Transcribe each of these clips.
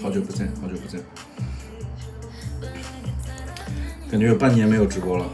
好久不见，好久不见，感觉有半年没有直播了。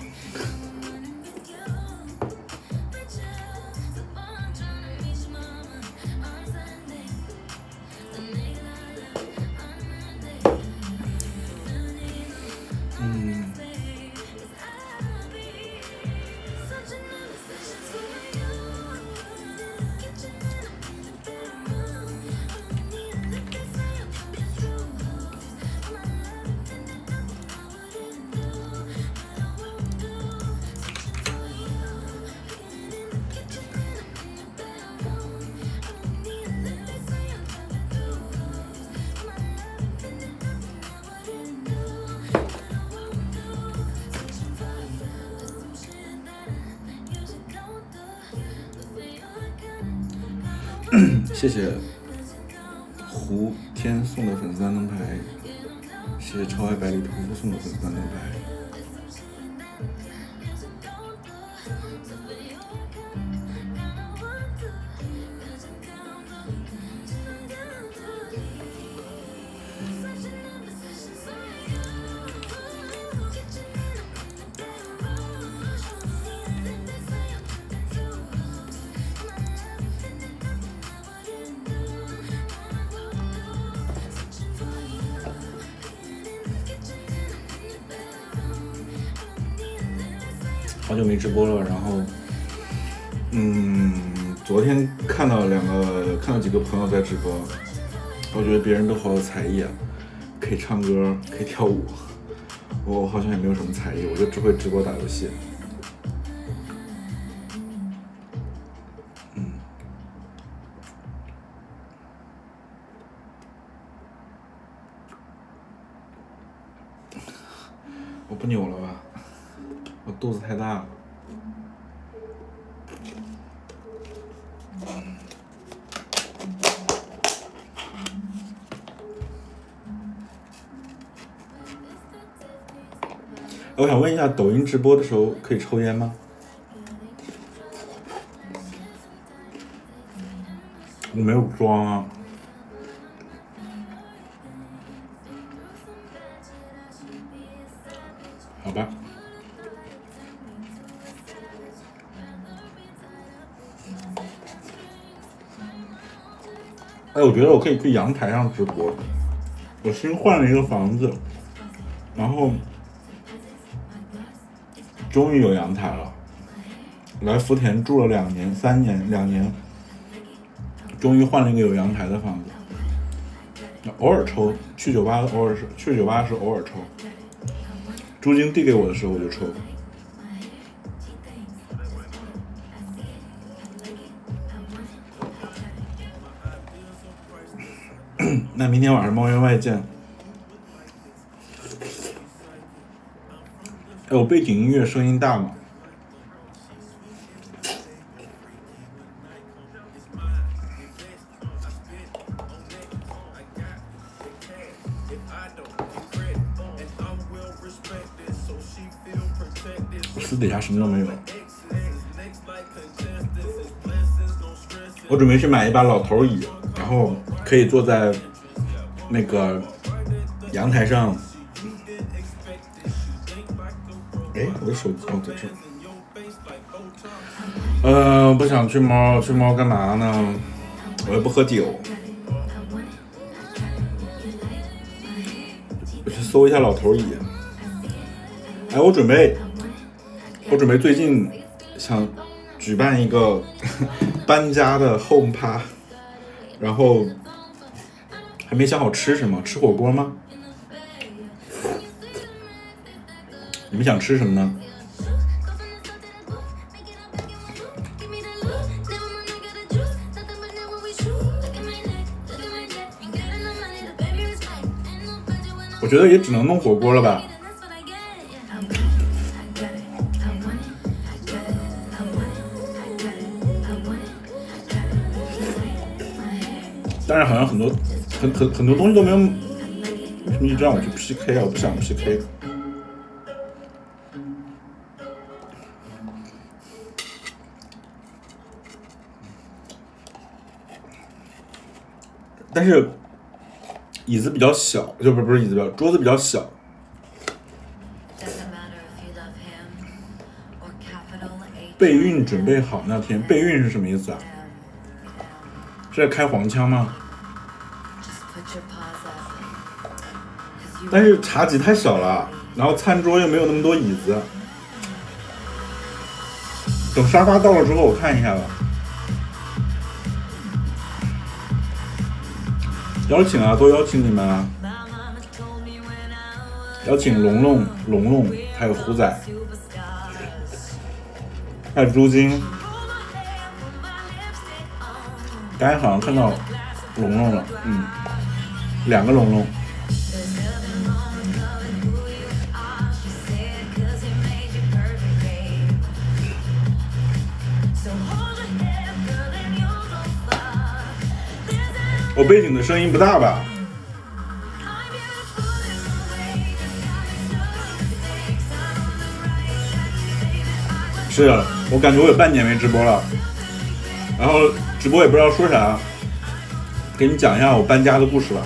谢谢胡天送的粉丝3灯牌，谢谢超爱百里屠夫送的粉丝3灯牌。好久没直播了，然后，昨天看到几个朋友在直播，我觉得别人都好有才艺啊，可以唱歌，可以跳舞，我好像也没有什么才艺，我就只会直播打游戏。我不扭了吧？我肚子太大了。我想问一下，抖音直播的时候可以抽烟吗？我没有装啊。好吧。我觉得我可以去阳台上直播。我新换了一个房子，然后终于有阳台了。来福田住了2年、3年，终于换了一个有阳台的房子。偶尔抽，去酒吧是偶尔抽，租金递给我的时候我就抽。那明天晚上猫员外见。我背景音乐声音大吗？私底下什么都没有。我准备去买一把老头椅，然后可以坐在那个阳台上。我的手机在这。不想去猫干嘛呢？我又不喝酒。我去搜一下老头椅。我准备最近想举办一个搬家的 home party， 然后还没想好吃什么，吃火锅吗？你们想吃什么呢？我觉得也只能弄火锅了吧。但是好像很多东西都没有。为什么一直让我去 PK 啊？我不想 PK。但是椅子比较小，就不是椅子比较，桌子比较小。备孕准备好那天，备孕是什么意思啊？是在开黄腔吗？但是茶几太小了，然后餐桌又没有那么多椅子。等沙发到了之后，我看一下吧。邀请啊，多邀请你们啊！邀请龙龙，还有虎仔，还有朱晶。刚才好像看到龙龙了，2个龙龙。我背景的声音不大吧？是，我感觉我有半年没直播了，然后直播也不知道说啥，给你讲一下我搬家的故事吧。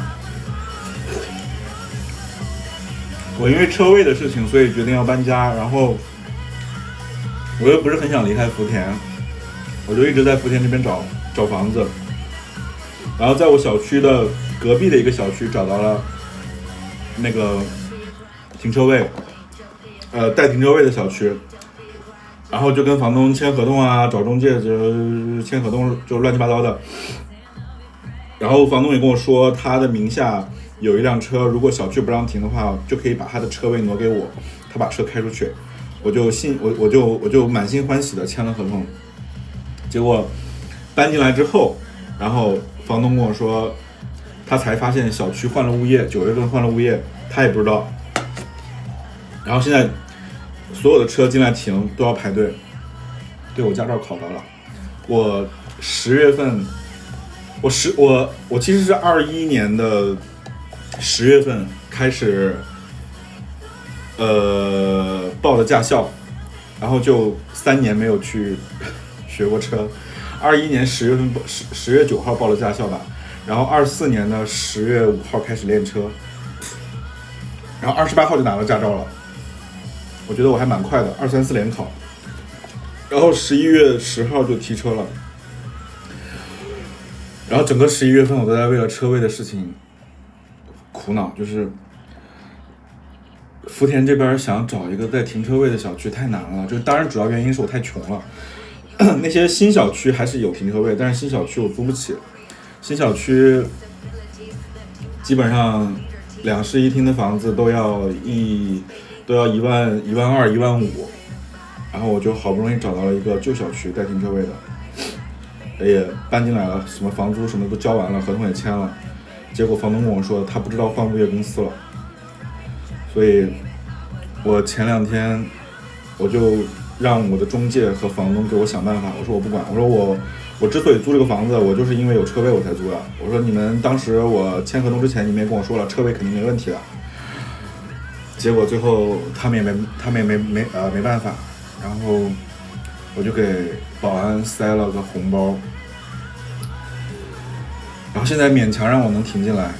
我因为车位的事情，所以决定要搬家，然后我又不是很想离开福田，我就一直在福田这边找房子。然后在我小区的隔壁的一个小区找到了那个停车位，带停车位的小区，然后就跟房东签合同啊，找中介就签合同，就乱七八糟的。然后房东也跟我说，他的名下有一辆车，如果小区不让停的话，就可以把他的车位挪给我，他把车开出去。我就满心欢喜的签了合同。结果搬进来之后，然后房东跟我说，他才发现小区换了物业，9月份换了物业，他也不知道。然后现在所有的车进来停都要排队。对，我驾照考到了。我10月份，我其实是21年的10月份开始报的驾校，然后就3年没有去学过车。21年10月份10月9号报了驾校吧，然后24年的10月5号开始练车，然后28号就拿了驾照了。我觉得我还蛮快的，2、3、4连考，然后11月10号就提车了。然后整个11月份我都在为了车位的事情苦恼，就是福田这边想找一个带停车位的小区太难了，就当然主要原因是我太穷了。那些新小区还是有停车位，但是新小区我租不起。新小区基本上2室1厅的房子都要1万、1万2、1万5，然后我就好不容易找到了一个旧小区带停车位的，也搬进来了，什么房租什么都交完了，合同也签了。结果房东跟我说他不知道换物业公司了，所以我前2天我就让我的中介和房东给我想办法。我说我不管，我说我之所以租这个房子，我就是因为有车位我才租的。我说你们当时我签合同之前，你们也跟我说了车位肯定没问题的。结果最后他们也没办法，然后我就给保安塞了个红包，然后现在勉强让我能停进来，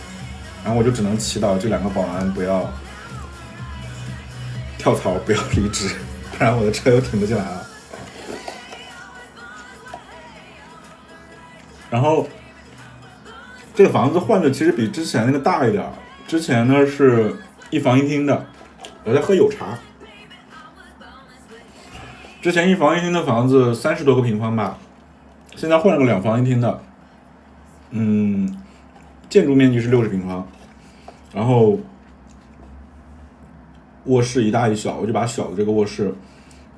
然后我就只能祈祷这2个保安不要跳槽，不要离职，不然我的车又停不进来了。然后这个房子换的其实比之前那个大一点，之前呢是1房1厅的，我在喝有茶。之前1房1厅的房子30多个平方吧，现在换了个2房1厅的，建筑面积是60平方，然后卧室一大一小，我就把小的这个卧室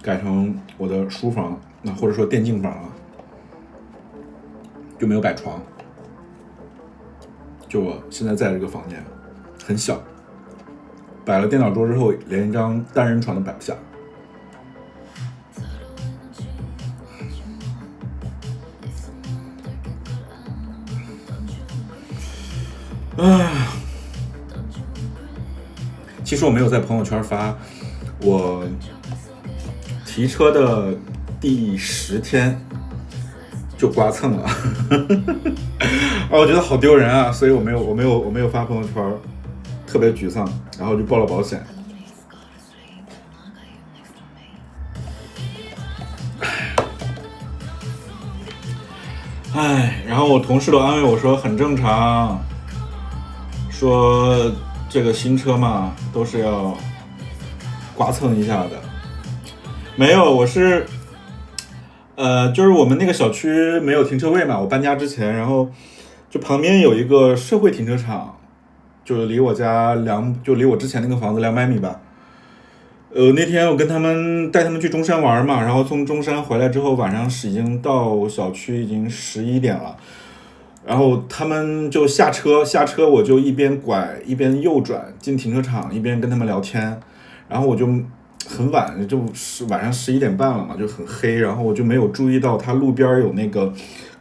改成我的书房，那或者说电竞房了，就没有摆床。就我现在在这个房间很小，摆了电脑桌之后，连一张单人床都摆不下。其实我没有在朋友圈发，我提车的第10天就刮蹭了，我觉得好丢人啊，所以我没有发朋友圈，特别沮丧，然后就报了保险。然后我同事都安慰我说很正常，说这个新车嘛都是要刮蹭一下的。没有，我是就是我们那个小区没有停车位嘛，我搬家之前，然后就旁边有一个社会停车场，就离我家就离我之前那个房子200米吧。那天我跟带他们去中山玩嘛，然后从中山回来之后，晚上已经到小区已经11点了，然后他们就下车我就一边拐一边右转进停车场，一边跟他们聊天，然后我就很晚，就是晚上11点半了嘛，就很黑，然后我就没有注意到他路边有那个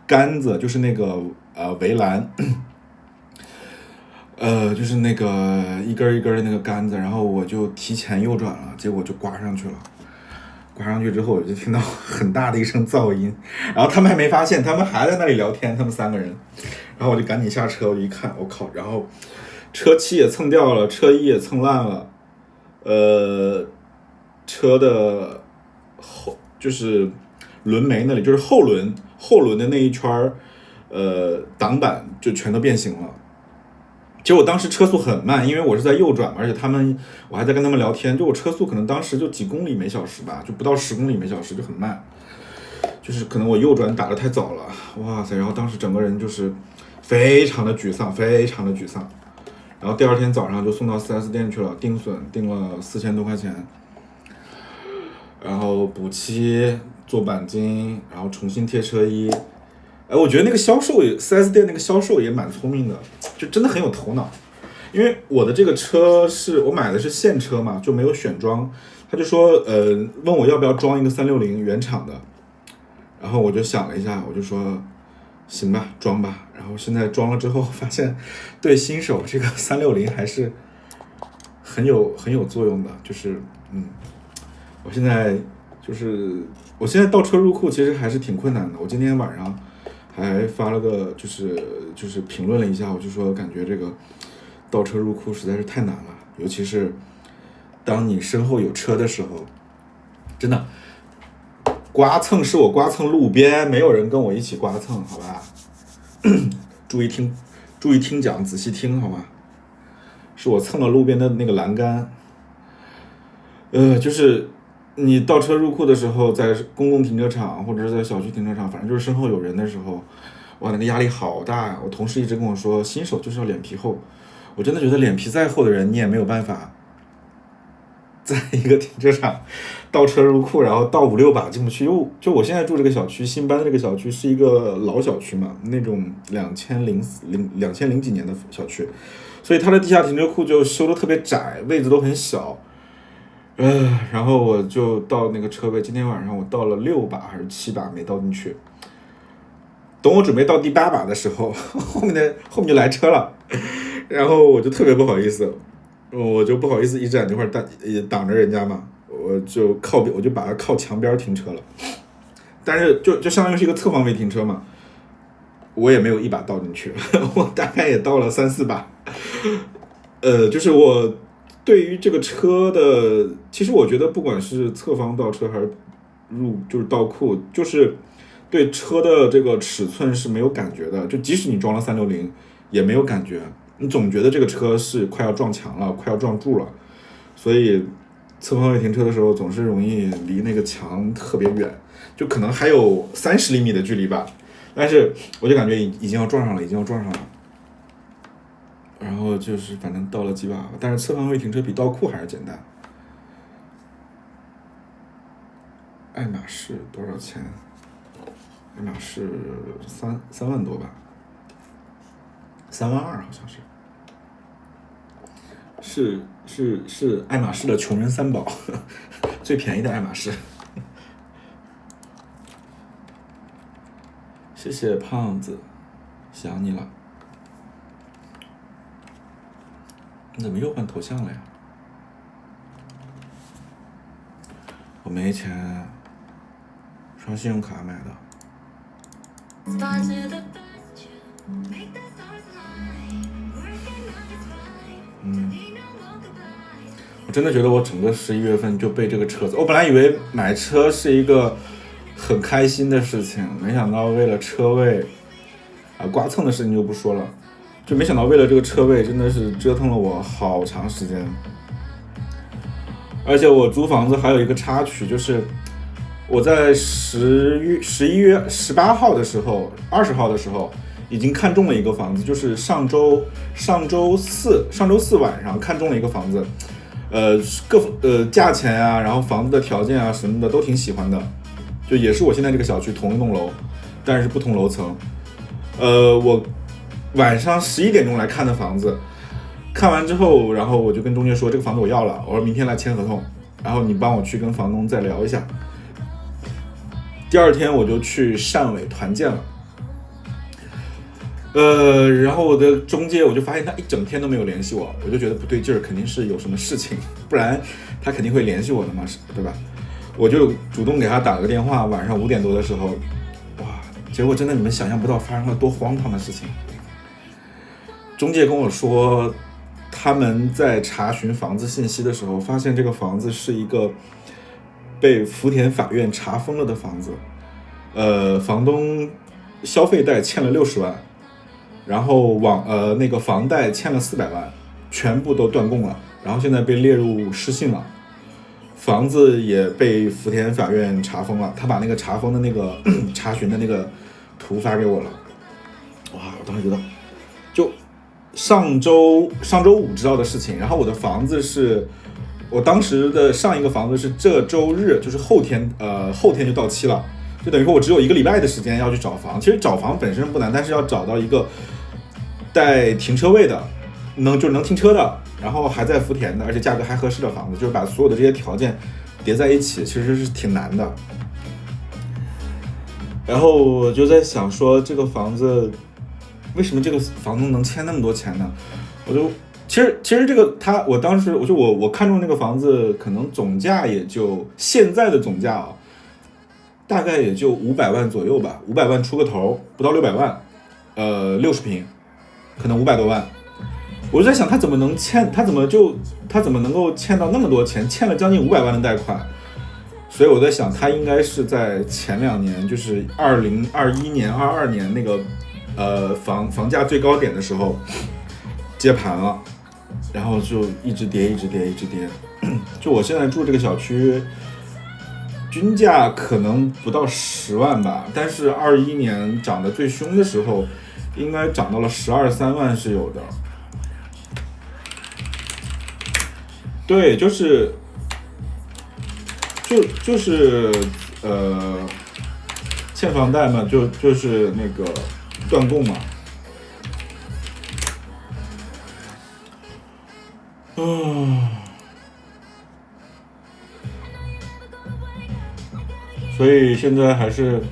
杆子，就是那个围栏。就是那个一根一根的那个杆子，然后我就提前右转了，结果就刮上去了。刮上去之后，我就听到很大的一声噪音，然后他们还没发现，他们还在那里聊天，他们3个人。然后我就赶紧下车，我就一看，我靠，然后车漆也蹭掉了，车衣也蹭烂了，车的就是轮眉那里，就是后轮的那一圈挡板就全都变形了。其实我当时车速很慢，因为我是在右转嘛，而且我还在跟他们聊天，就我车速可能当时就几公里每小时吧，就不到10公里每小时，就很慢。就是可能我右转打得太早了，哇塞！然后当时整个人就是非常的沮丧，非常的沮丧。然后第二天早上就送到 4S 店去了，定了4000多块钱，然后补漆、做钣金，然后重新贴车衣。我觉得那个4S 店那个销售也蛮聪明的，就真的很有头脑。因为我的这个车我买的是现车嘛，就没有选装。他就说，问我要不要装一个360原厂的，然后我就想了一下，我就说，行吧，装吧。然后现在装了之后，发现对新手这个360还是很有作用的。就是我现在倒车入库其实还是挺困难的。我今天晚上还发了个就是评论了一下，我就说感觉这个倒车入库实在是太难了，尤其是当你身后有车的时候，真的刮蹭是我刮蹭路边，没有人跟我一起刮蹭，好吧？注意听讲，仔细听，好吗？是我蹭了路边的那个栏杆。就是你倒车入库的时候，在公共停车场或者是在小区停车场，反正就是身后有人的时候，哇，那个压力好大呀！我同事一直跟我说，新手就是要脸皮厚。我真的觉得脸皮再厚的人，你也没有办法在一个停车场倒车入库，然后倒5-6把进不去。就我现在住这个小区，新搬的这个小区是一个老小区嘛，那种2000几年的小区，所以它的地下停车库就修得特别窄，位置都很小。然后我就到那个车位，今天晚上我倒了6把还是7把没倒进去。等我准备到第8把的时候，后面就来车了，然后我就特别不好意思，我就不好意思一直在那块挡着人家嘛，我就把它靠墙边停车了。但是就相当于是一个侧方位停车嘛，我也没有1把倒进去，我大概也倒了3-4把。就是我对于这个车的，其实我觉得不管是侧方倒车还是就是倒库，就是对车的这个尺寸是没有感觉的，就即使你装了360也没有感觉，你总觉得这个车是快要撞墙了，快要撞柱了，所以侧方位停车的时候总是容易离那个墙特别远，就可能还有30厘米的距离吧，但是我就感觉已经要撞上了。然后就是反正倒了几把，但是侧方位停车比倒库还是简单。爱马仕多少钱？爱马仕3万多吧，3万2好像是。是爱马仕的穷人3宝，最便宜的爱马仕。谢谢胖子，想你了。你怎么又换头像了呀？我没钱，刷信用卡买的。我真的觉得我整个11月份就被这个车子，我本来以为买车是一个很开心的事情，没想到为了车位刮蹭的事情就不说了，就没想到为了这个车位真的是折腾了我好长时间。而且我租房子还有一个插曲，就是我在11月18号的时候20号的时候已经看中了一个房子，就是上周四晚上看中了一个房子，价钱啊，然后房子的条件啊什么的都挺喜欢的，就也是我现在这个小区同一栋楼，但是不同楼层。我晚上11点钟来看的房子，看完之后，然后我就跟中介说这个房子我要了，我说明天来签合同，然后你帮我去跟房东再聊一下。第二天我就去汕尾团建了。然后我的中介我就发现他一整天都没有联系我，我就觉得不对劲儿，肯定是有什么事情，不然他肯定会联系我的嘛，对吧？我就主动给他打了个电话，晚上5点多的时候，哇，结果真的你们想象不到发生了多荒唐的事情。中介跟我说，他们在查询房子信息的时候，发现这个房子是一个被福田法院查封了的房子，房东消费贷欠了60万。然后那个房贷欠了400万，全部都断供了，然后现在被列入失信了，房子也被福田法院查封了，他把那个查封的那个查询的那个图发给我了。哇，我当时觉得，就上周五知道的事情，然后我的房子是我当时的上一个房子是这周日，就是后天就到期了，就等于说我只有1个礼拜的时间要去找房。其实找房本身不难，但是要找到一个带停车位的，能停车的，然后还在福田的，而且价格还合适的房子，就是把所有的这些条件叠在一起，其实是挺难的。然后我就在想说，这个房子为什么这个房东能欠那么多钱呢？我就其实这个我当时我看中那个房子，可能总价也就现在的总价啊，大概也就500万左右吧，500万出个头，不到600万，60平，可能500多万。我就在想他怎么能够欠到那么多钱，欠了将近500万的贷款。所以我在想他应该是在前2年，就是2021年22年那个房价最高点的时候接盘了，然后就一直跌。就我现在住这个小区，均价可能不到10万吧，但是21年涨得最凶的时候，应该涨到了12、13万是有的。对，就是欠房贷嘛，就是那个断供嘛。所以现在还是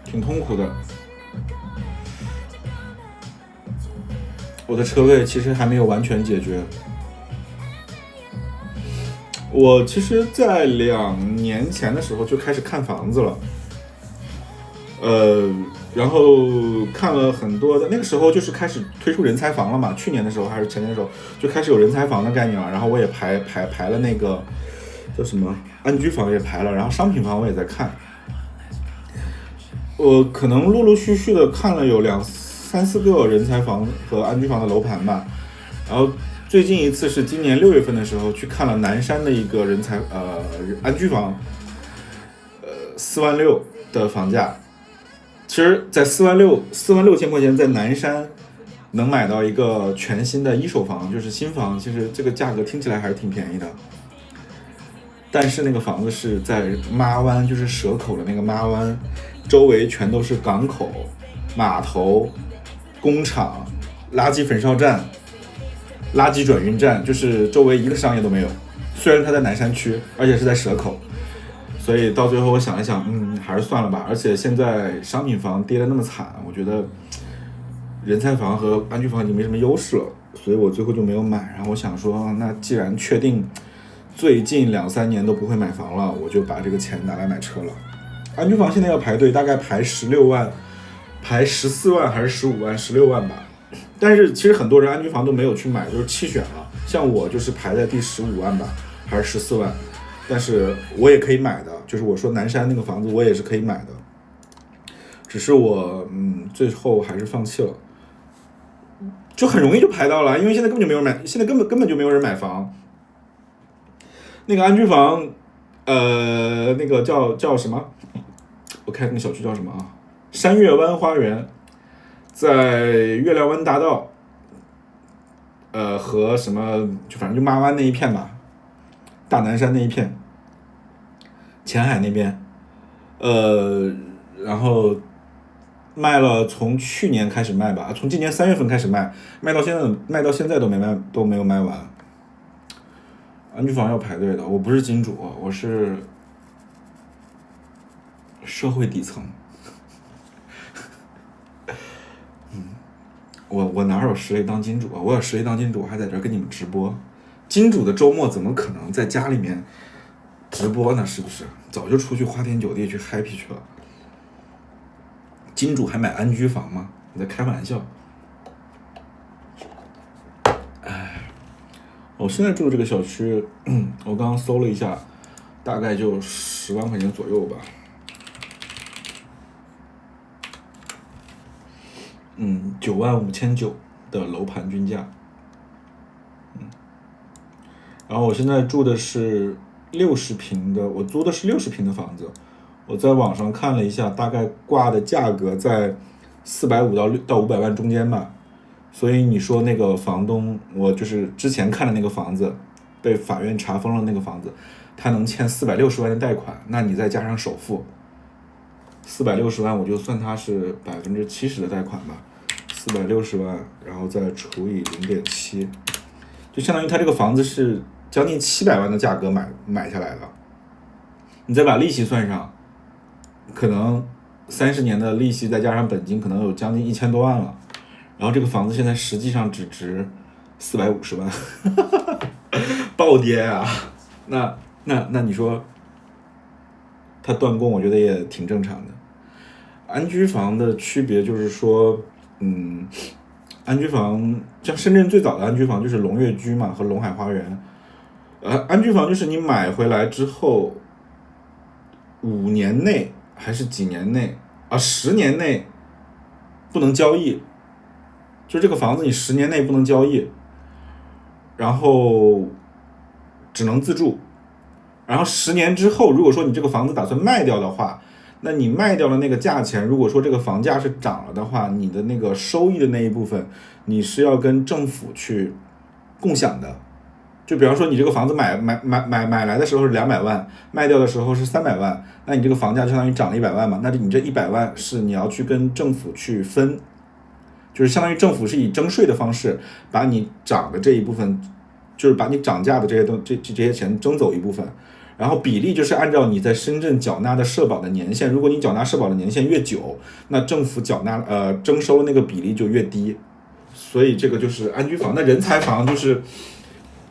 挺痛苦的。我的车位其实还没有完全解决。我其实在2年前的时候就开始看房子了，然后看了很多的，那个时候就是开始推出人才房了嘛，去年的时候还是前年的时候就开始有人才房的概念了，然后我也排了那个叫什么安居房也排了，然后商品房我也在看，我可能陆陆续续的看了有3、4个人才房和安居房的楼盘吧，然后最近一次是今年6月份的时候去看了南山的一个人才安居房，4万6的房价。其实在4万6千块钱在南山能买到一个全新的一手房，就是新房，其实这个价格听起来还是挺便宜的。但是那个房子是在妈湾，就是蛇口的那个妈湾，周围全都是港口、码头、工厂、垃圾焚烧站、垃圾转运站，就是周围一个商业都没有。虽然它在南山区，而且是在蛇口，所以到最后我想一想，还是算了吧。而且现在商品房跌得那么惨，我觉得人才房和安居房已经没什么优势了，所以我最后就没有买。然后我想说，那既然确定最近2、3年都不会买房了，我就把这个钱拿来买车了。安居房现在要排队，大概排16万，排14万还是15万、16万吧。但是其实很多人安居房都没有去买，就是弃选了。像我就是排在第15万吧，还是14万，但是我也可以买的，就是我说南山那个房子我也是可以买的，只是我最后还是放弃了，就很容易就排到了，因为现在根本就没有人买，现在根本就没有人买房。那个安居房，那个叫什么？我看那个小区叫什么啊？山月湾花园，在月亮湾大道，和什么就反正就马湾那一片吧，大南山那一片，前海那边，然后卖了，从去年开始卖吧，从今年3月份开始卖，卖到现在都没有卖完。安居房要排队的，我不是金主，我是社会底层。我哪有实力当金主啊？我有实力当金主，我还在这跟你们直播。金主的周末怎么可能在家里面直播呢？是不是？早就出去花天酒地去 happy 去了。金主还买安居房吗？你在开玩笑？我现在住的这个小区，我刚刚搜了一下，大概就10万块钱左右吧。95900的楼盘均价。然后我现在住的是60平的，我租的是60平的房子。我在网上看了一下，大概挂的价格在450到500万中间吧。所以你说那个房东，我就是之前看的那个房子，被法院查封了那个房子，他能欠460万的贷款，那你再加上首付，460万我就算他是70%的贷款吧，460万，然后再除以0.7，就相当于他这个房子是将近700万的价格买下来的。你再把利息算上，可能30年的利息再加上本金，可能有将近1000多万了。然后这个房子现在实际上只值450万，暴跌啊！那你说它断供，我觉得也挺正常的。安居房的区别就是说，安居房像深圳最早的安居房就是龙悦居嘛和龙海花园，安居房就是你买回来之后5年内还是几年内啊10年内不能交易。就这个房子你10年内不能交易，然后只能自住，然后10年之后，如果说你这个房子打算卖掉的话，那你卖掉的那个价钱，如果说这个房价是涨了的话，你的那个收益的那一部分，你是要跟政府去共享的。就比方说你这个房子买来的时候是200万，卖掉的时候是300万，那你这个房价就相当于涨了100万嘛，那你这100万是你要去跟政府去分。就是相当于政府是以征税的方式把你涨的这一部分，就是把你涨价的这些钱征走一部分，然后比例就是按照你在深圳缴纳的社保的年限，如果你缴纳社保的年限越久，那政府征收的那个比例就越低。所以这个就是安居房。那人才房就是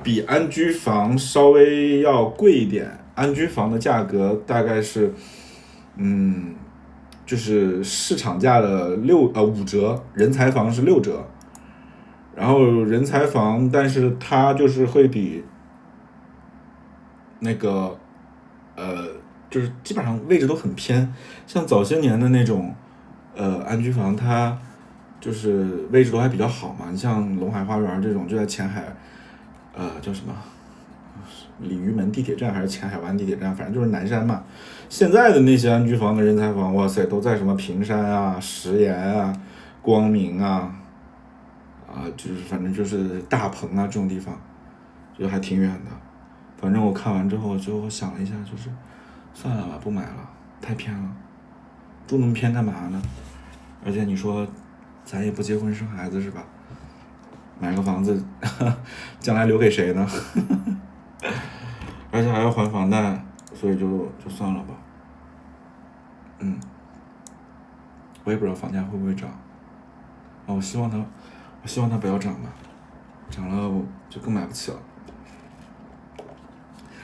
比安居房稍微要贵一点，安居房的价格大概是就是市场价的5折，人才房是6折，然后人才房，但是它就是会比那个就是基本上位置都很偏，像早些年的那种安居房，它就是位置都还比较好嘛。你像龙海花园这种就在前海，叫什么鲤鱼门地铁站还是前海湾地铁站，反正就是南山嘛。现在的那些安居房的人才房，哇塞，都在什么平山啊、石岩啊、光明啊，就是反正就是大棚啊这种地方，就还挺远的。反正我看完之后就想了一下，就是算了吧，不买了，太偏了，住那么偏干嘛呢？而且你说咱也不结婚生孩子是吧？买个房子将来留给谁呢？而且还要还房贷，所以就算了吧。我也不知道房价会不会涨，我希望它不要涨吧，涨了我就更买不起了。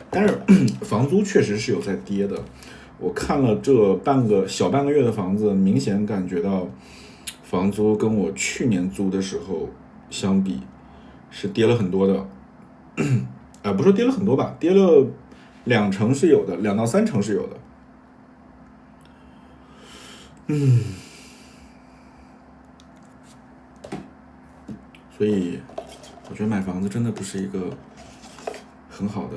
但是房租确实是有在跌的，我看了这小半个月的房子，明显感觉到房租跟我去年租的时候相比是跌了很多的。不说跌了很多吧，跌了2成是有的，2到3成是有的。所以我觉得买房子真的不是一个很好的，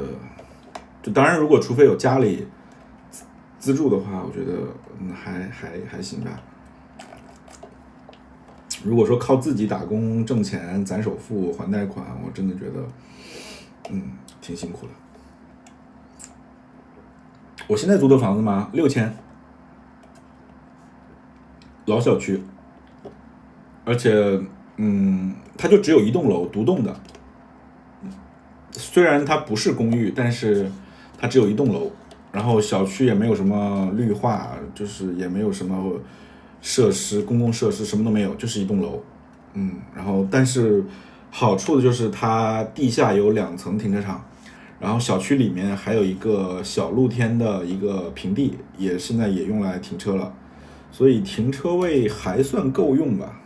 就当然如果除非有家里资助的话，我觉得还行吧。如果说靠自己打工挣钱攒首付还贷款，我真的觉得挺辛苦的。我现在租的房子嘛，6000，老小区，而且它就只有一栋楼，独栋的。虽然它不是公寓，但是它只有一栋楼，然后小区也没有什么绿化，就是也没有什么设施，公共设施什么都没有，就是一栋楼。然后但是好处的就是它地下有2层停车场，然后小区里面还有一个小露天的一个平地，现在也用来停车了，所以停车位还算够用吧。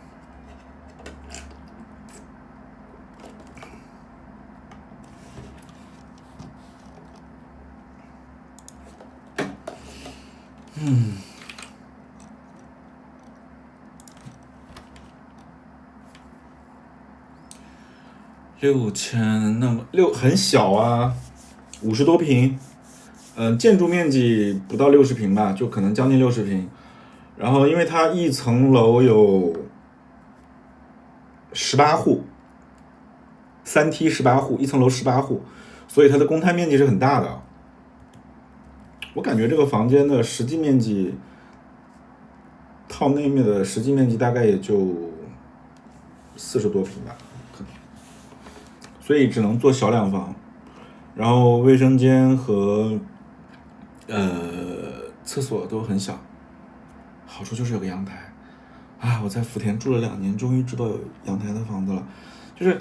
6000，那么很小啊，50多平，建筑面积不到60平吧，就可能将近60平。然后因为它一层楼有18户，3梯18户，一层楼18户，所以它的公摊面积是很大的。我感觉这个房间的实际面积，套内面的实际面积大概也就40多平吧，所以只能做小2房。然后卫生间和厕所都很小，好处就是有个阳台啊！我在福田住了2年，终于知道有阳台的房子了。就是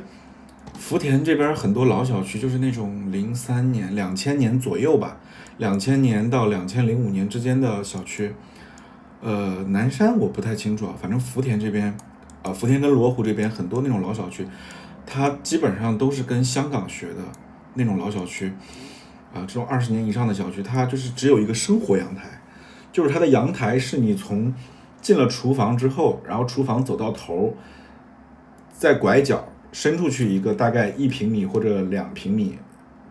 福田这边很多老小区，就是那种03年、2000年左右吧，2000年到2005年之间的小区。南山我不太清楚啊，反正福田这边，福田跟罗湖这边很多那种老小区，它基本上都是跟香港学的那种老小区。这种20年以上的小区，它就是只有一个生活阳台，就是它的阳台是你从进了厨房之后，然后厨房走到头，在拐角伸出去一个大概1平米或者2平米，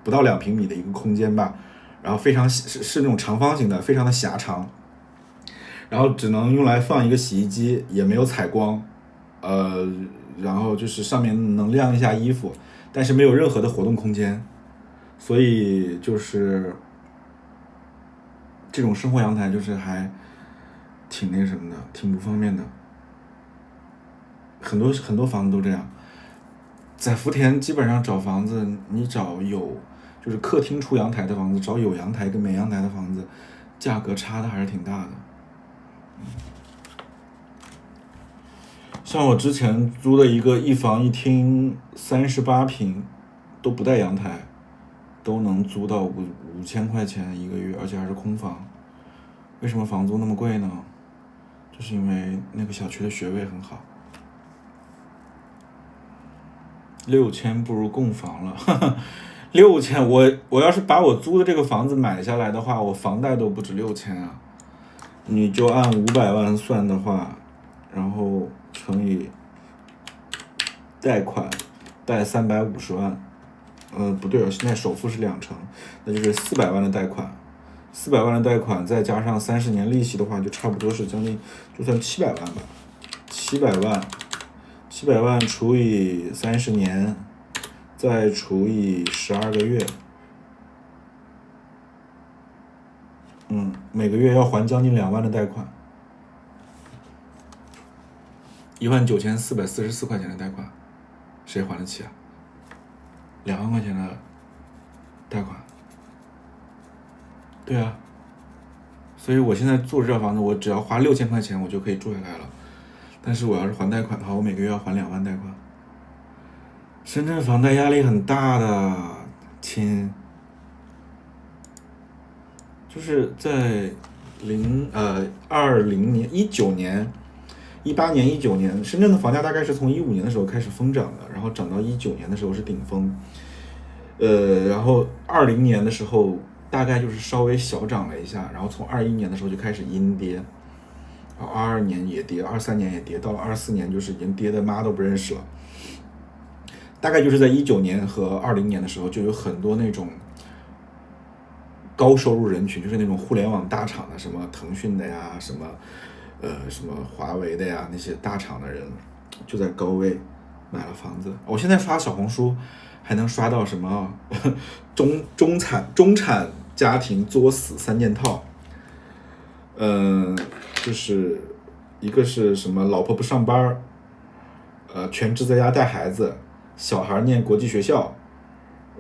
不到2平米的一个空间吧，然后非常是那种长方形的，非常的狭长，然后只能用来放一个洗衣机，也没有采光，然后就是上面能晾一下衣服，但是没有任何的活动空间。所以就是这种生活阳台就是还挺那什么的，挺不方便的。很多房子都这样。在福田基本上找房子，你找就是客厅出阳台的房子，找有阳台跟没阳台的房子，价格差的还是挺大的。像我之前租的一个1房1厅38平，都不带阳台，都能租到5000块钱一个月，而且还是空房。为什么房租那么贵呢？就是因为那个小区的学位很好。6000不如供房了，6000我要是把我租的这个房子买下来的话，我房贷都不止6000啊。你就按500万算的话，然后乘以贷款，贷350万。不对，现在首付是2成，那就是400万的贷款，400万的贷款再加上30年利息的话，就差不多是将近，就算700万吧，700万除以30年，再除以12个月，每个月要还将近2万的贷款，19444块钱的贷款，谁还得起啊？2万块钱的贷款，对啊，所以我现在住这房子，我只要花6000块钱，我就可以住下来了。但是我要是还贷款的话，我每个月要还2万贷款。深圳房贷压力很大的，亲，就是在20年、19年、18年、19年，深圳的房价大概是从15年的时候开始疯涨的，然后涨到19年的时候是顶峰。然后20年的时候大概就是稍微小涨了一下，然后从21年的时候就开始阴跌，然后22年也跌，23年也跌，到了24年就是已经跌的妈都不认识了。大概就是在19年和20年的时候，就有很多那种高收入人群，就是那种互联网大厂的，什么腾讯的呀，什么华为的呀，那些大厂的人就在高位买了房子。我现在刷小红书还能刷到什么中产家庭作死3件套，就是一个是什么老婆不上班，全职在家带孩子，小孩念国际学校，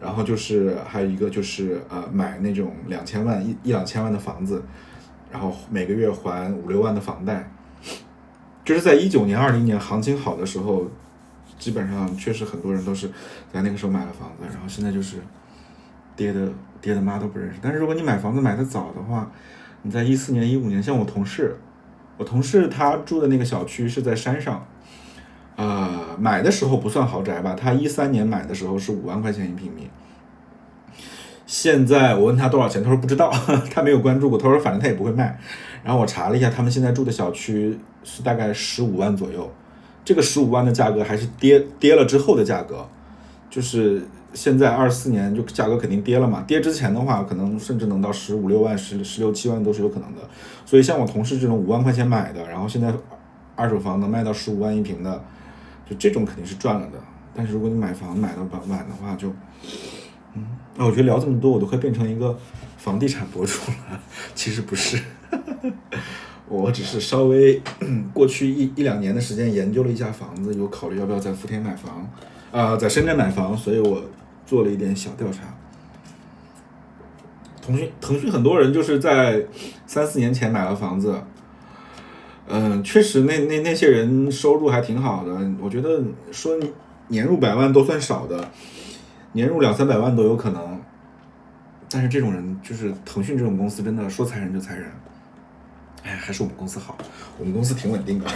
然后就是还有一个就是买那种2000万一两千万的房子，然后每个月还5-6万的房贷。就是在19年20年行情好的时候，基本上确实很多人都是在那个时候买了房子，然后现在就是跌的妈都不认识。但是如果你买房子买的早的话，你在14年15年，像我同事他住的那个小区是在山上，买的时候不算豪宅吧，他13年买的时候是5万块钱1平米。现在我问他多少钱，他说不知道，他没有关注过，他说反正他也不会卖。然后我查了一下，他们现在住的小区是大概15万左右，这个15万的价格还是跌了之后的价格，就是现在24年就价格肯定跌了嘛，跌之前的话可能甚至能到15-16万、16-17万都是有可能的。所以像我同事这种5万块钱买的，然后现在二手房能卖到15万1平的，就这种肯定是赚了的。但是如果你买房买到晚的话就，我觉得聊这么多我都快变成一个房地产博主了，其实不是，我只是稍微过去一两年的时间研究了一下房子，有考虑要不要在福田买房，在深圳买房，所以我做了一点小调查。腾讯很多人就是在3-4年前买了房子，确实那些人收入还挺好的，我觉得说年入100万都算少的，年入200-300万都有可能。但是这种人就是腾讯这种公司真的说裁人就裁人，还是我们公司好，我们公司挺稳定的，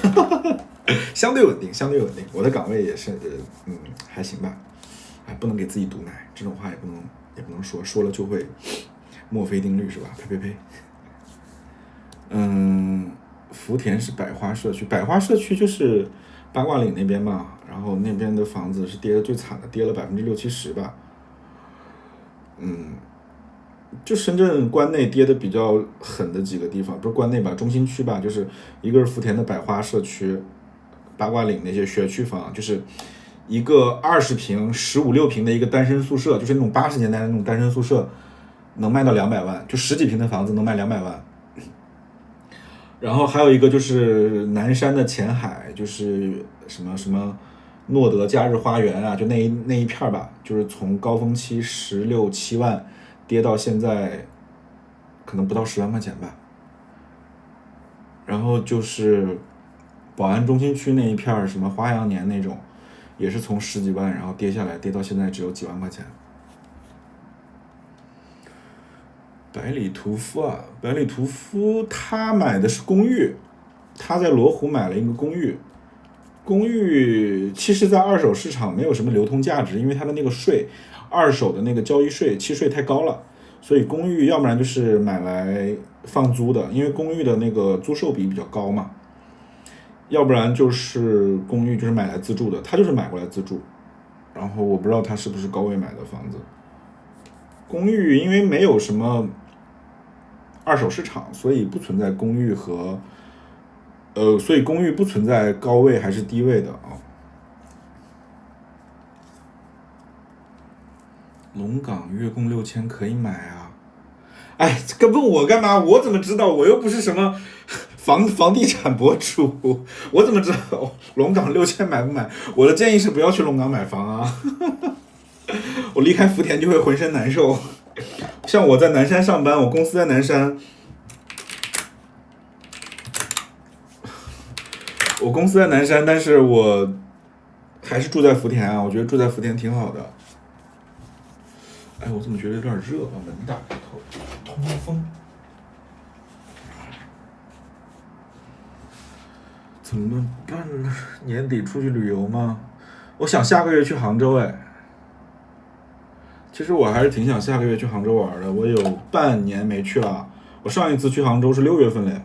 相对稳定。我的岗位也是还行吧，不能给自己毒奶，这种话也不能说了就会墨菲定律是吧？呸。福田是百花社区就是八卦岭那边嘛，然后那边的房子是跌得最惨的，跌了60%-70%吧。就深圳关内跌的比较狠的几个地方，不是关内吧，中心区吧，就是一个是福田的百花社区，八卦岭那些学区房，就是一个20平、15-16平的一个单身宿舍，就是那种80年代的那种单身宿舍，能卖到200万，就10几平的房子能卖200万。然后还有一个就是南山的前海，就是什么诺德假日花园啊，就那一片吧，就是从高峰期16-17万跌到现在可能不到10万块钱吧。然后就是宝安中心区那一片，什么花样年那种，也是从10几万然后跌下来，跌到现在只有几万块钱。百里屠夫他买的是公寓，他在罗湖买了一个公寓其实在二手市场没有什么流通价值，因为它的那个税，二手的那个交易税契税太高了，所以公寓要不然就是买来放租的，因为公寓的那个租售比比较高嘛，要不然就是公寓就是买来自住的，他就是买过来自住。然后我不知道他是不是高位买的房子。公寓因为没有什么二手市场，所以不存在公寓不存在高位还是低位的啊。龙岗月供6000可以买啊？这个问我干嘛？我怎么知道？我又不是什么房地产博主，我怎么知道龙岗6000买不买？我的建议是不要去龙岗买房啊。我离开福田就会浑身难受。像我在南山上班，我公司在南山，但是我还是住在福田啊。我觉得住在福田挺好的。我怎么觉得有点热？把门打开，通风。怎么办呢？年底出去旅游吗？我想下个月去杭州。其实我还是挺想下个月去杭州玩的，我有半年没去了。我上一次去杭州是6月份嘞。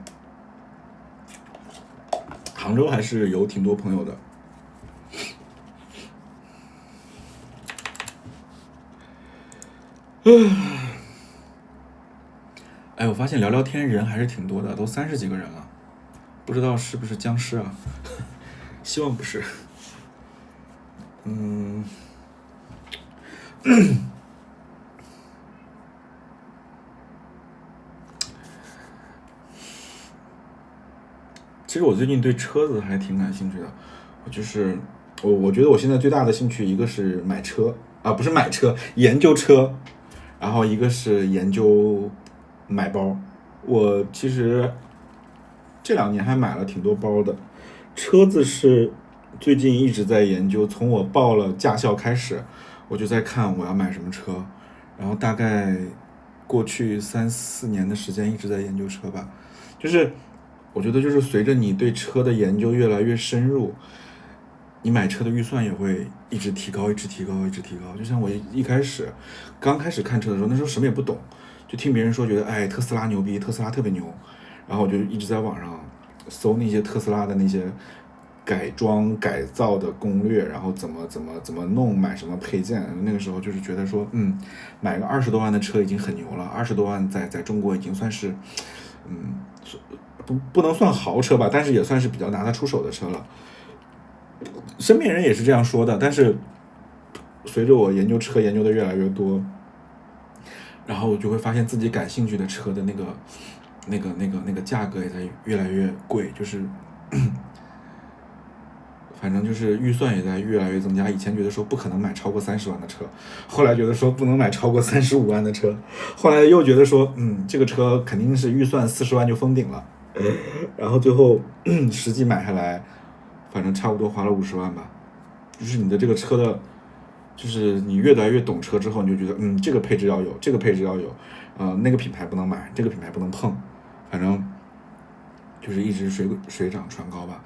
杭州还是有挺多朋友的。哎，我发现聊聊天人还是挺多的，都30几个人了，不知道是不是僵尸啊？希望不是。其实我最近对车子还挺感兴趣的，我觉得我现在最大的兴趣，一个是买车啊，不是买车，研究车，然后一个是研究买包。我其实这2年还买了挺多包的，车子是最近一直在研究，从我报了驾校开始，我就在看我要买什么车，然后大概过去3、4年的时间一直在研究车吧，就是我觉得就是随着你对车的研究越来越深入，你买车的预算也会一直提高，一直提高，一直提高。就像我刚开始看车的时候，那时候什么也不懂，就听别人说觉得特斯拉牛逼，特斯拉特别牛，然后我就一直在网上搜那些特斯拉的那些改装改造的攻略，然后怎么弄，买什么配件。那个时候就是觉得说，买个20多万的车已经很牛了，20多万在中国已经算是，不能算豪车吧，但是也算是比较拿得出手的车了。身边人也是这样说的，但是随着我研究车研究的越来越多，然后我就会发现自己感兴趣的车的那个价格也在越来越贵，就是反正就是预算也在越来越增加。以前觉得说不可能买超过30万的车，后来觉得说不能买超过35万的车，后来又觉得说这个车肯定是预算40万就封顶了，然后最后实际买下来反正差不多花了50万吧。就是你的这个车的，就是你越来越懂车之后，你就觉得这个配置要有，这个配置要有，那个品牌不能买，这个品牌不能碰，反正就是一直水涨船高吧。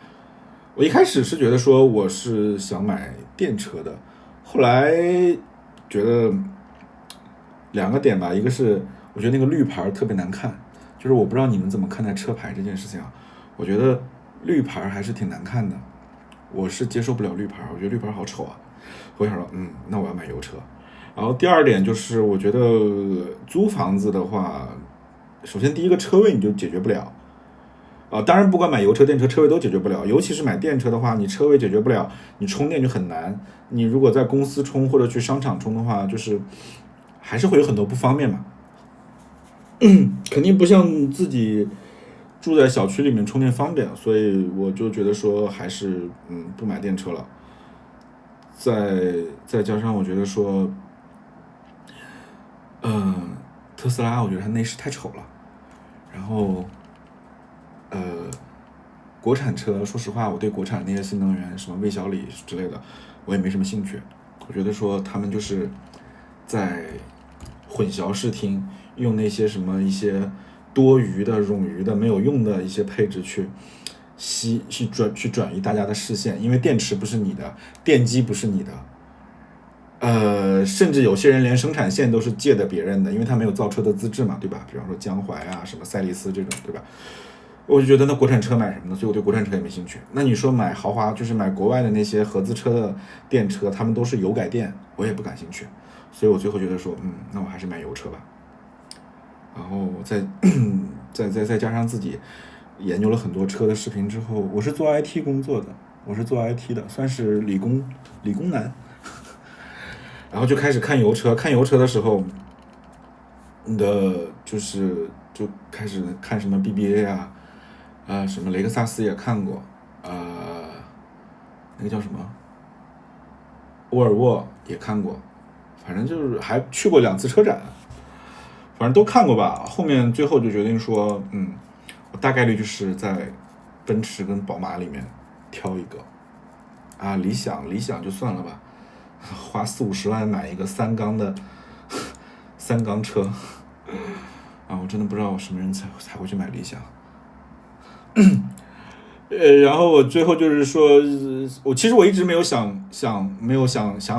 我一开始是觉得说我是想买电车的，后来觉得2个点吧，一个是我觉得那个绿牌特别难看，就是我不知道你们怎么看待车牌这件事情啊，我觉得绿牌还是挺难看的。我是接受不了绿牌，我觉得绿牌好丑啊。我想说，那我要买油车。然后第二点就是，我觉得租房子的话，首先第一个车位你就解决不了，当然不管买油车、电车，车位都解决不了。尤其是买电车的话，你车位解决不了，你充电就很难。你如果在公司充或者去商场充的话，就是还是会有很多不方便嘛。肯定不像自己住在小区里面充电方便，所以我就觉得说还是不买电车了。再加上我觉得说，特斯拉我觉得它内饰太丑了，然后国产车说实话我对国产那些新能源什么魏小李之类的我也没什么兴趣，我觉得说他们就是在混淆视听，用那些什么一些多余的冗余的没有用的一些配置去转移大家的视线，因为电池不是你的，电机不是你的，甚至有些人连生产线都是借的别人的，因为他没有造车的资质嘛，对吧？比方说江淮啊，什么赛力斯这种，对吧？我就觉得那国产车买什么呢？所以我对国产车也没兴趣。那你说买豪华，就是买国外的那些合资车的电车，他们都是油改电，我也不感兴趣。所以我最后觉得说，那我还是买油车吧。然后再加上自己研究了很多车的视频之后，我是做 IT 工作的，我是做 IT 的，算是理工男。然后就开始看油车，看油车的时候，就开始看什么 BBA 啊，什么雷克萨斯也看过，那个叫什么，沃尔沃也看过，反正就是还去过2次车展，反正都看过吧。后面最后就决定说，我大概率就是在奔驰跟宝马里面挑一个，理想就算了吧，花40-50万买一个3缸的3缸车，我真的不知道什么人才会去买理想。然后我最后就是说，其实我一直没有想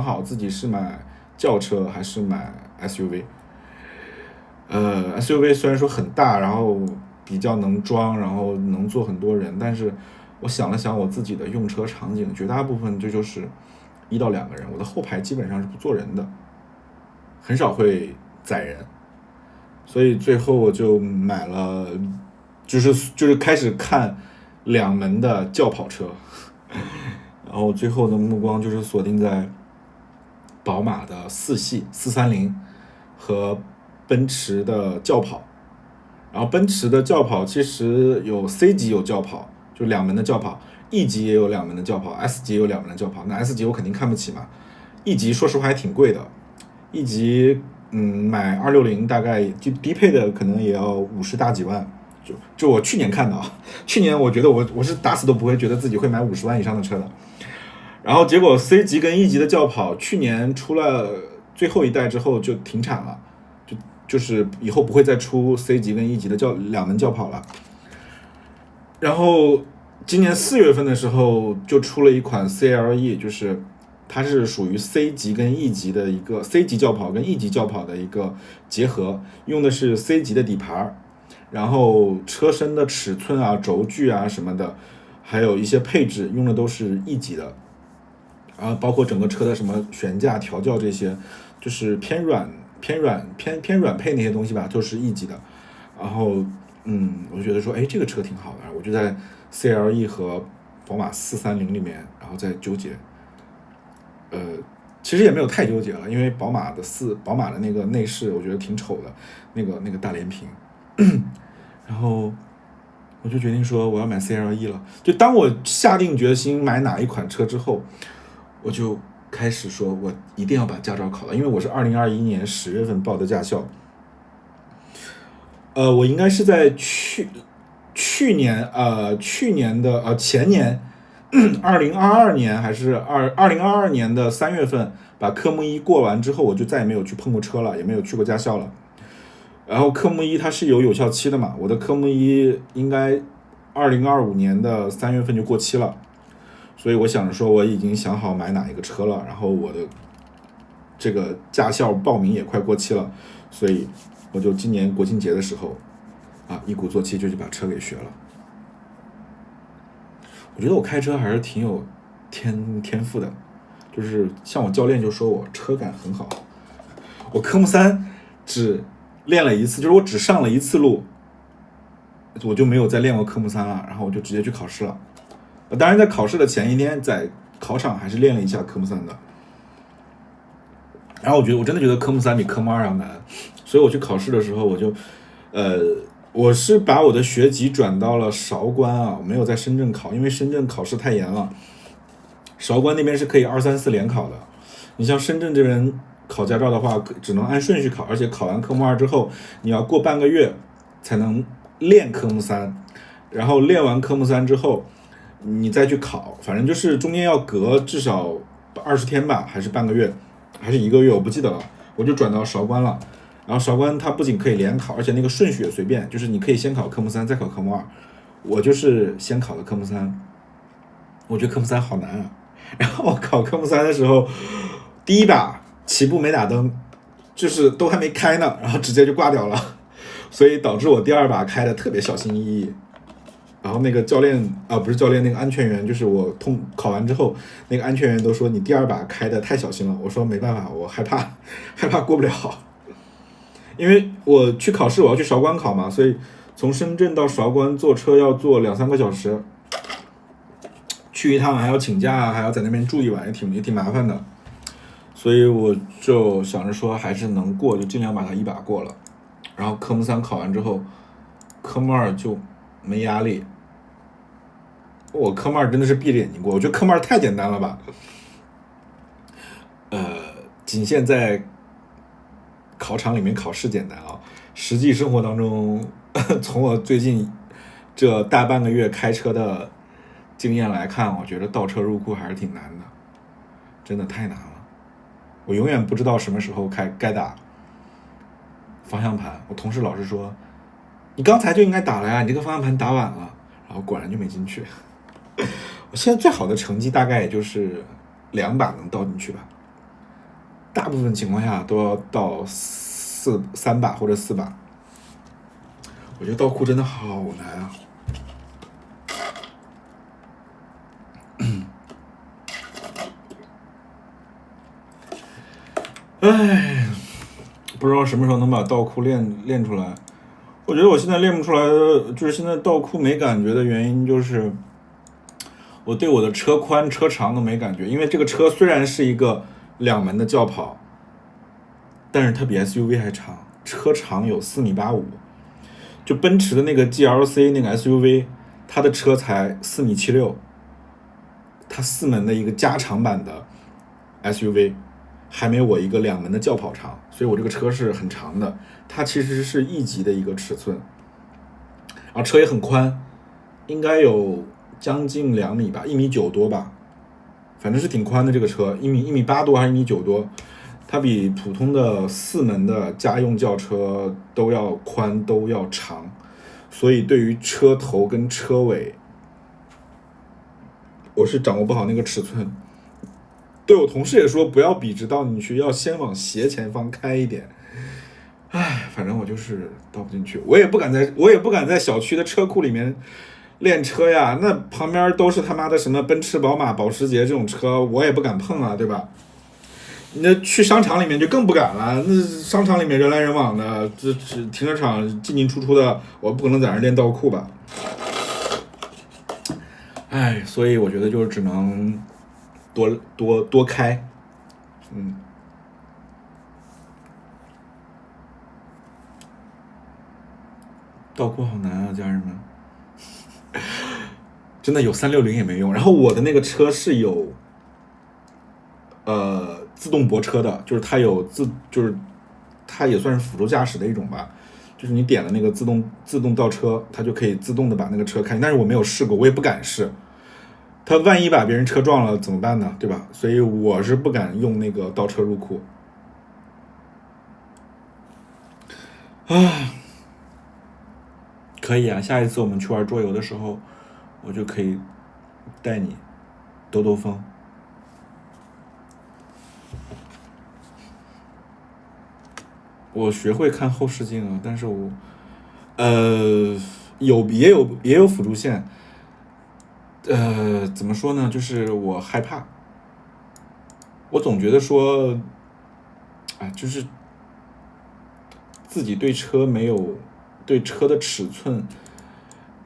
好自己是买轿车还是买 SUV。SUV 虽然说很大，然后比较能装，然后能坐很多人，但是我想了想我自己的用车场景，绝大部分这就是1到2个人，我的后排基本上是不坐人的，很少会载人，所以最后我就买了，就是开始看2门的轿跑车，然后最后的目光就是锁定在宝马的4系430和奔驰的轿跑。然后奔驰的轿跑其实有 C 级有轿跑，就2门的轿跑， E 级也有2门的轿跑， S 级也有2门的轿跑。那 S 级我肯定看不起嘛， E 级说实话还挺贵的，E 级买260大概就低配的可能也要50大几万，就我去年看的啊，去年我觉得我是打死都不会觉得自己会买50万以上的车的。然后结果 C 级跟 E 级的轿跑去年出了最后一代之后就停产了，就是以后不会再出 C 级跟 E 级的2门轿跑了。然后今年4月份的时候就出了一款 CLE， 就是它是属于 C 级跟 E 级的一个 C 级轿跑跟 E 级轿跑的一个结合，用的是 C 级的底盘，然后车身的尺寸啊、轴距啊什么的，还有一些配置用的都是 E 级的，然后包括整个车的什么悬架、调教这些，就是偏软配那些东西吧，都是 E 级的。然后我就觉得说，哎，这个车挺好的，我就在 CLE 和宝马430里面，然后再纠结。其实也没有太纠结了，因为宝马的那个内饰我觉得挺丑的，那个大连屏。然后我就决定说我要买 CLE 了。就当我下定决心买哪一款车之后，我就开始说我一定要把驾照考了，因为我是2021年10月份报的驾校。我应该是在去年的前年2022年还是2022年的3月份把科目1过完之后，我就再也没有去碰过车了，也没有去过驾校了。然后科目1它是有效期的嘛，我的科目1应该2025年的3月份就过期了，所以我想着说我已经想好买哪一个车了，然后我的这个驾校报名也快过期了，所以我就今年国庆节的时候一鼓作气就去把车给学了。我觉得我开车还是挺有天赋的，就是像我教练就说我车感很好。我科目3只练了一次，就是我只上了一次路，我就没有再练过科目3了，然后我就直接去考试了。当然在考试的前一天在考场还是练了一下科目3的，然后我真的觉得科目3比科目2要难，所以我去考试的时候我是把我的学籍转到了韶关我没有在深圳考，因为深圳考试太严了，韶关那边是可以2、3、4连考的。你像深圳这边考驾照的话只能按顺序考，而且考完科目2之后你要过半个月才能练科目3，然后练完科目3之后你再去考，反正就是中间要隔至少20天吧，还是半个月还是1个月我不记得了，我就转到韶关了。然后韶关它不仅可以连考，而且那个顺序也随便，就是你可以先考科目3再考科目2，我就是先考的科目3。我觉得科目3好难啊，然后我考科目3的时候第一把起步没打灯，就是都还没开呢，然后直接就挂掉了，所以导致我第2把开的特别小心翼翼。然后那个教练不是教练，那个安全员，就是我考完之后那个安全员都说你第2把开的太小心了，我说没办法，我害怕过不了，因为我去考试我要去韶关考嘛，所以从深圳到韶关坐车要坐2、3个小时，去一趟还要请假，还要在那边住一晚，也挺麻烦的。所以我就想着说还是能过就尽量把它1把过了。然后科目3考完之后，科目2就没压力。我科目2真的是闭着眼睛过，我觉得科目2太简单了吧。仅限在考场里面考试简单实际生活当中从我最近这大半个月开车的经验来看，我觉得倒车入库还是挺难的，真的太难了。我永远不知道什么时候该打方向盘，我同事老是说你刚才就应该打了呀，你这个方向盘打晚了，然后果然就没进去。我现在最好的成绩大概也就是2把能倒进去吧。大部分情况下都要到3把或者4把。我觉得倒库真的好难啊。唉，不知道什么时候能把倒库练出来。我觉得我现在练不出来的，就是现在倒库没感觉的原因，就是我对我的车宽车长都没感觉。因为这个车虽然是一个2门的轿跑，但是它比 SUV 还长，车长有4.85米。就奔驰的那个 GLC 那个 SUV， 它的车才4.76米，它4门的一个加长版的 SUV。还没我一个2门的轿跑长，所以我这个车是很长的，它其实是1级的一个尺寸，然后车也很宽，应该有将近2米吧，1.9米多吧，反正是挺宽的这个车，1.8米多还是1.9米多，它比普通的4门的家用轿车都要宽都要长，所以对于车头跟车尾，我是掌握不好那个尺寸。对我同事也说不要笔直倒进去，要先往斜前方开一点。唉，反正我就是倒不进去，我也不敢在小区的车库里面练车呀。那旁边都是他妈的什么奔驰、宝马、保时捷这种车，我也不敢碰啊，对吧？那去商场里面就更不敢了，那商场里面人来人往的，这停车场进进出出的，我不可能在那练倒库吧？唉，所以我觉得就是只能多开，倒库好难啊，家人们，真的有360也没用。然后我的那个车是有，自动泊车的，就是就是它也算是辅助驾驶的一种吧，就是你点了那个自动倒车，它就可以自动的把那个车开。但是我没有试过，我也不敢试。他万一把别人车撞了怎么办呢？对吧？所以我是不敢用那个倒车入库。啊，可以啊，下一次我们去玩桌游的时候，我就可以带你兜风。我学会看后视镜了，但是我也有辅助线。怎么说呢？就是我害怕，我总觉得说，就是自己对车的尺寸，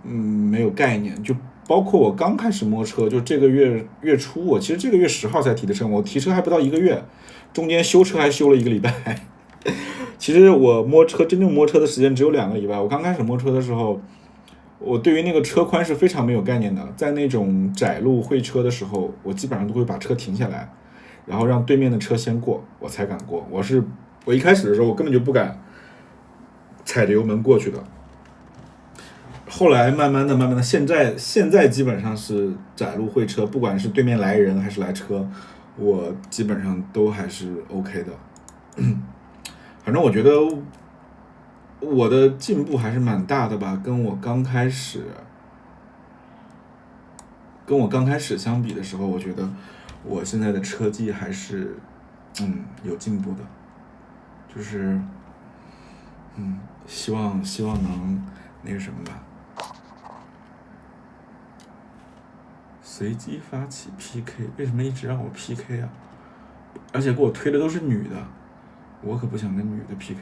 没有概念。就包括我刚开始摸车，就这个月初，我其实这个月10号才提的车，我提车还不到1个月，中间修车还修了1个礼拜。其实我真正摸车的时间只有2个礼拜。我刚开始摸车的时候，我对于那个车宽是非常没有概念的。在那种窄路会车的时候，我基本上都会把车停下来，然后让对面的车先过，我才敢过。我一开始的时候，我根本就不敢踩着油门过去的。后来慢慢的，现在基本上是窄路会车，不管是对面来人还是来车，我基本上都还是 OK 的。反正我觉得我的进步还是蛮大的吧，跟我刚开始相比的时候，我觉得我现在的车技还是有进步的，就是希望能那个什么吧。随机发起 PK， 为什么一直让我 PK 啊？而且给我推的都是女的，我可不想跟女的 PK。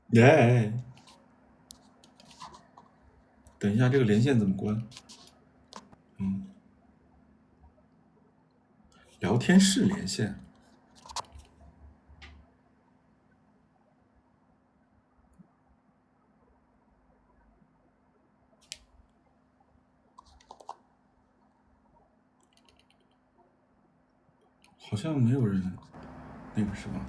耶！等一下，这个连线怎么关？聊天室连线。好像没有人那个什么。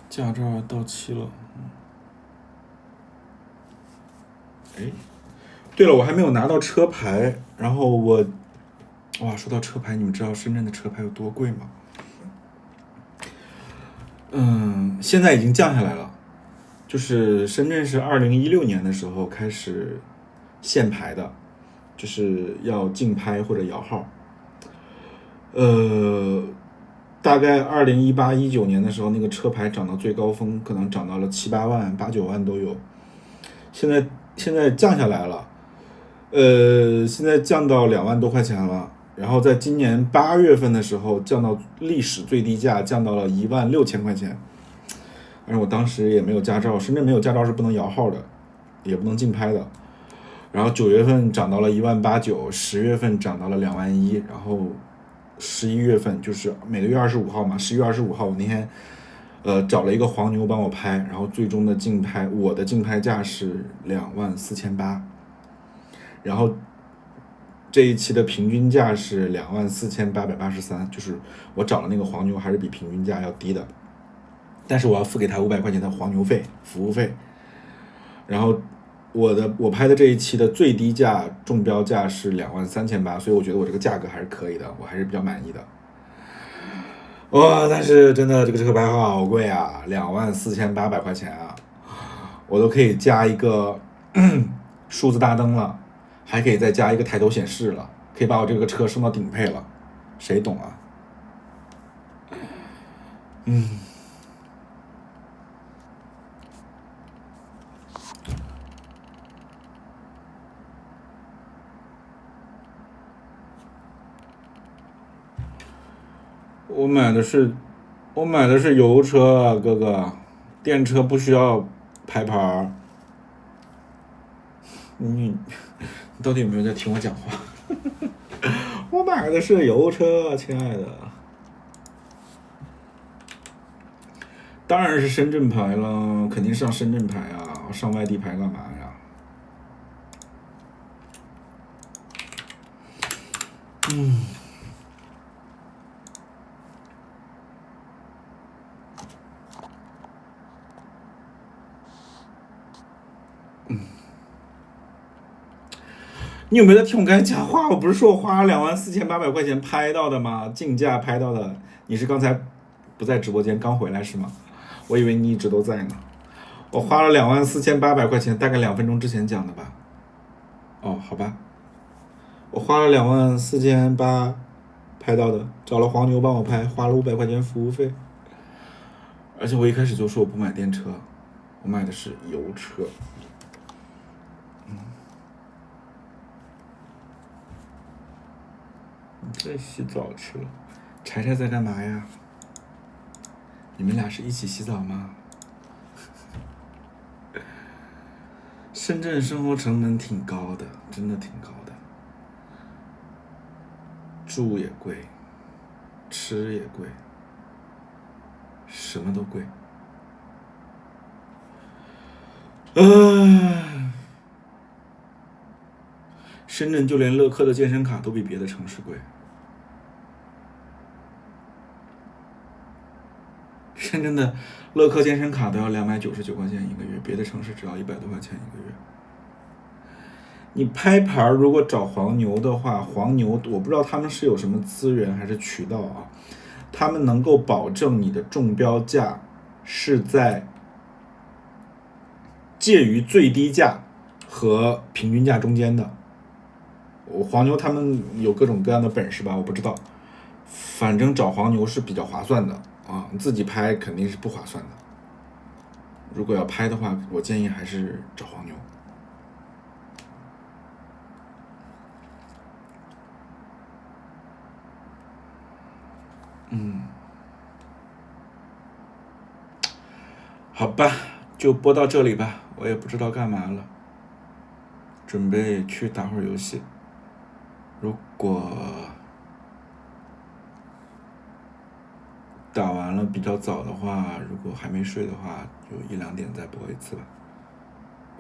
驾照到期了。对了，我还没有拿到车牌，然后哇，说到车牌，你们知道深圳的车牌有多贵吗？现在已经降下来了，就是深圳是2016年的时候开始限牌的，就是要竞拍或者摇号。大概2018、19年的时候，那个车牌涨到最高峰，可能涨到了7、8万、8、9万都有。现在降下来了，现在降到2万多块钱了。然后在今年8月份的时候，降到历史最低价，降到了16000块钱。而我当时也没有驾照，深圳没有驾照是不能摇号的，也不能竞拍的。然后9月份涨到了1.89万，10月份涨到了2.1万，然后11月份就是每个月25号嘛，11月25号我那天找了一个黄牛帮我拍，然后最终的竞拍，我的竞拍价是24800，然后这一期的平均价是24883，就是我找了那个黄牛还是比平均价要低的，但是我要付给他500块钱的黄牛费、服务费。然后我拍的这一期的最低价中标价是23800，所以我觉得我这个价格还是可以的，我还是比较满意的。哇，但是真的这个车牌好贵啊，24800块钱啊，我都可以加一个数字大灯了，还可以再加一个抬头显示了，可以把我这个车升到顶配了，谁懂啊？我买的是油车啊，哥哥，电车不需要牌牌儿。你到底有没有在听我讲话？我买的是油车，亲爱的。当然是深圳牌了，肯定上深圳牌啊，上外地牌干嘛呀？你有没有在听我刚才讲话？我不是说我花了24800块钱拍到的吗？竞价拍到的。你是刚才不在直播间刚回来是吗？我以为你一直都在呢。我花了24800块钱，大概2分钟之前讲的吧。哦，好吧。我花了24800拍到的，找了黄牛帮我拍，花了500块钱服务费。而且我一开始就说我不买电车，我买的是油车。你在洗澡去了？柴柴在干嘛呀？你们俩是一起洗澡吗？深圳生活成本挺高的，真的挺高的，住也贵，吃也贵，什么都贵。深圳就连乐客的健身卡都比别的城市贵。深圳的乐客健身卡都要299块钱一个月，别的城市只要100多块钱一个月。你拍牌如果找黄牛的话，黄牛我不知道他们是有什么资源还是渠道啊，他们能够保证你的中标价是在介于最低价和平均价中间的。黄牛他们有各种各样的本事吧，我不知道，反正找黄牛是比较划算的啊，你自己拍肯定是不划算的。如果要拍的话，我建议还是找黄牛。好吧，就播到这里吧，我也不知道干嘛了，准备去打会儿游戏。如果打完了比较早的话，如果还没睡的话，就1、2点再播一次吧。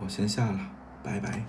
我先下了，拜拜。